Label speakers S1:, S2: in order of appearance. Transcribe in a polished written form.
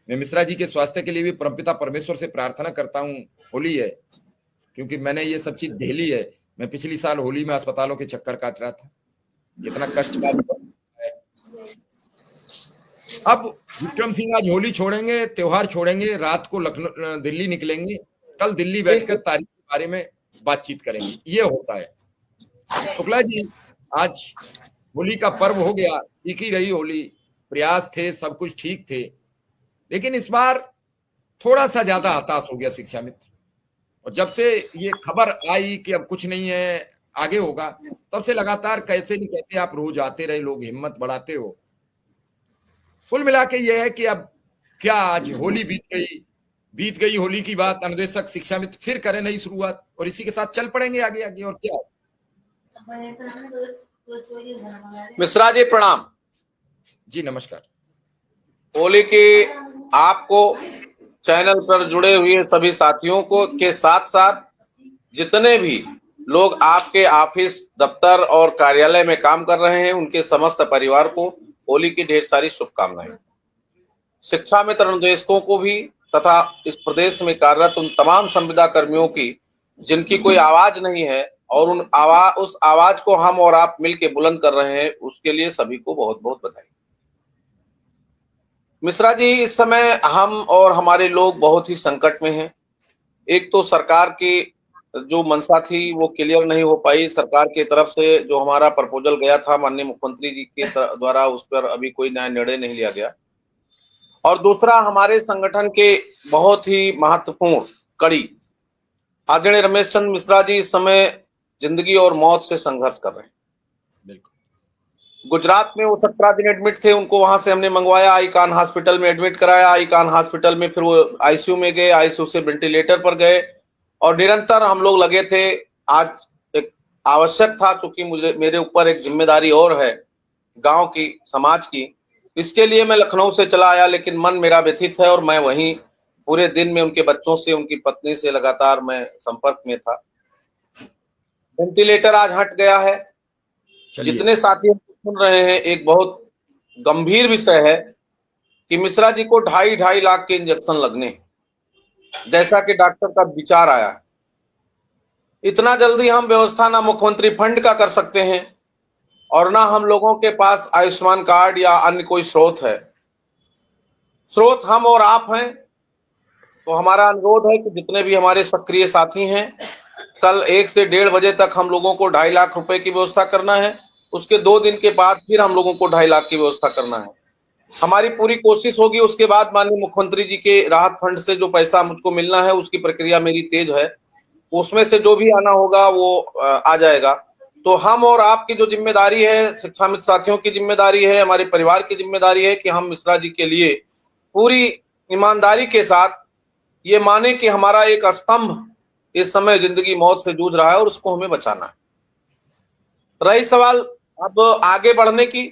S1: मैं मिश्रा जी के स्वास्थ्य के लिए भी परमपिता परमेश्वर से प्रार्थना करता हूँ। होली है, क्योंकि मैंने ये सब चीज झेली है। मैं पिछली साल होली में अस्पतालों के चक्कर काट रहा था, कितना कष्ट है। अब विक्रम सिंह आज होली छोड़ेंगे, त्योहार छोड़ेंगे, रात को लखनऊ दिल्ली निकलेंगे, कल दिल्ली बैठकर तारीख के बारे में बातचीत करेंगे। ये होता है। शुक्ला जी, आज होली का पर्व हो गया, ठीक ही रही होली, प्रयास थे, सब कुछ ठीक थे, लेकिन इस बार थोड़ा सा ज्यादा हताश हो गया शिक्षा मित्र। और जब से ये खबर आई कि अब कुछ नहीं है, आगे होगा, तब से लगातार कैसे नहीं कैसे आप रोज आते रहे, लोग हिम्मत बढ़ाते हो। कुल मिला के ये है कि अब क्या, आज होली बीत गई होली की बात, अनुदेशक शिक्षा मित्र फिर करें नई शुरुआत और इसी के साथ चल पड़ेंगे आगे आगे। और क्या।
S2: मिश्रा जी प्रणाम।
S1: जी नमस्कार।
S2: होली की आपको, चैनल पर जुड़े हुए सभी साथियों को के साथ साथ जितने भी लोग आपके ऑफिस, दफ्तर और कार्यालय में काम कर रहे हैं, उनके समस्त परिवार को होली की ढेर सारी शुभकामनाएं। शिक्षा मित्र अनुदेशकों को भी तथा इस प्रदेश में कार्यरत उन तमाम संविदा कर्मियों की जिनकी कोई आवाज नहीं है और उस आवाज को हम और आप मिलकर बुलंद कर रहे हैं, उसके लिए सभी को बहुत बहुत बधाई। मिश्रा जी, इस समय हम और हमारे लोग बहुत ही संकट में हैं। एक तो सरकार की जो मंशा थी वो क्लियर नहीं हो पाई। सरकार की तरफ से जो हमारा प्रपोजल गया था माननीय मुख्यमंत्री जी के द्वारा, उस पर अभी कोई नया निर्णय नहीं लिया गया। और दूसरा, हमारे संगठन के बहुत ही महत्वपूर्ण कड़ी आदरणीय रमेश चंद्र मिश्रा जी इस समय जिंदगी और मौत से संघर्ष कर रहे हैं। गुजरात में वो 17 दिन एडमिट थे, उनको वहां से हमने मंगवाया, आई कान हॉस्पिटल में एडमिट कराया। आई कान हॉस्पिटल में फिर वो आईसीयू में गए, आईसीयू से वेंटिलेटर पर गए और निरंतर हम लोग लगे थे। आज एक आवश्यक था, क्योंकि मेरे ऊपर एक जिम्मेदारी और है गांव की, समाज की। इसके लिए मैं लखनऊ से चला आया, लेकिन मन मेरा व्यथित है और मैं वहीं पूरे दिन में उनके बच्चों से, उनकी पत्नी से लगातार मैं संपर्क में था। वेंटिलेटर आज हट गया है। जितने साथी सुन रहे हैं, एक बहुत गंभीर विषय है कि मिश्रा जी को 2.5 लाख के इंजेक्शन लगने, जैसा कि डॉक्टर का विचार आया। इतना जल्दी हम व्यवस्था ना मुख्यमंत्री फंड का कर सकते हैं और ना हम लोगों के पास आयुष्मान कार्ड या अन्य कोई स्रोत है। स्रोत हम और आप हैं। तो हमारा अनुरोध है कि जितने भी हमारे सक्रिय साथी हैं, कल 1 से 1.5 बजे तक हम लोगों को 2.5 लाख रुपए की व्यवस्था करना है। उसके 2 दिन के बाद फिर हम लोगों को 2.5 लाख की व्यवस्था करना है। हमारी पूरी कोशिश होगी। उसके बाद माननीय मुख्यमंत्री जी के राहत फंड से जो पैसा मुझको मिलना है, उसकी प्रक्रिया मेरी तेज है, उसमें से जो भी आना होगा वो आ जाएगा। तो हम और आपकी जो जिम्मेदारी है, शिक्षा मित्र साथियों की जिम्मेदारी है, हमारे परिवार की जिम्मेदारी है कि हम मिश्रा जी के लिए पूरी ईमानदारी के साथ ये माने कि हमारा एक स्तंभ इस समय जिंदगी मौत से जूझ रहा है और उसको हमें बचाना है। रही सवाल अब आगे बढ़ने की,